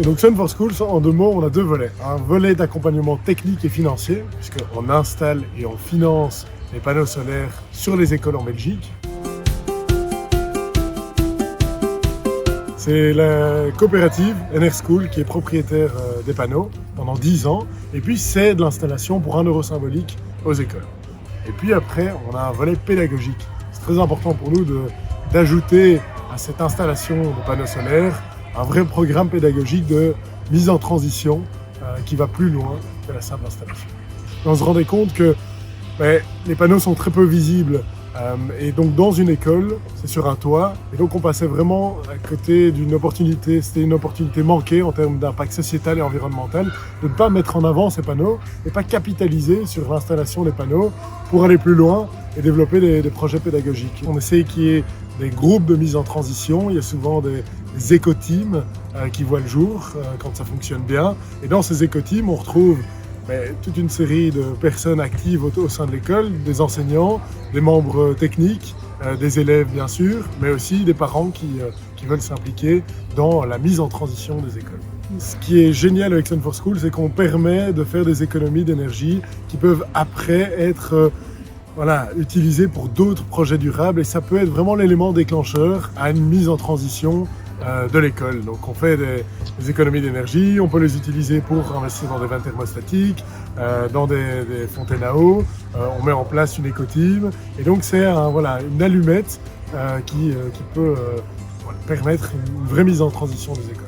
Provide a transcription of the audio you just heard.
donc Sun for Schools, en 2 mots, on a 2 volets. Un volet d'accompagnement technique et financier, puisqu'on installe et on finance les panneaux solaires sur les écoles en Belgique. C'est la coopérative NR School qui est propriétaire des panneaux pendant 10 ans. Et puis c'est de l'installation pour 1 € symbolique aux écoles. Et puis après, on a un volet pédagogique. C'est très important pour nous d'ajouter à cette installation de panneaux solaires un vrai programme pédagogique de mise en transition qui va plus loin que la simple installation. Et on se rendait compte que les panneaux sont très peu visibles et donc dans une école, c'est sur un toit, et donc on passait vraiment à côté d'une opportunité, c'était une opportunité manquée en termes d'impact sociétal et environnemental, de ne pas mettre en avant ces panneaux et pas capitaliser sur l'installation des panneaux pour aller plus loin et développer des projets pédagogiques. On essaie qu'il y ait des groupes de mise en transition, il y a souvent des éco-teams qui voient le jour quand ça fonctionne bien, et dans ces éco-teams on retrouve toute une série de personnes actives au sein de l'école, des enseignants, des membres techniques, des élèves bien sûr, mais aussi des parents qui veulent s'impliquer dans la mise en transition des écoles. Ce qui est génial avec Sun for Schools, c'est qu'on permet de faire des économies d'énergie qui peuvent après être utilisées pour d'autres projets durables, et ça peut être vraiment l'élément déclencheur à une mise en transition de l'école. Donc on fait des économies d'énergie, on peut les utiliser pour investir dans des vannes thermostatiques, dans des fontaines à eau, on met en place une éco-team, et donc c'est une allumette qui peut permettre une vraie mise en transition des écoles.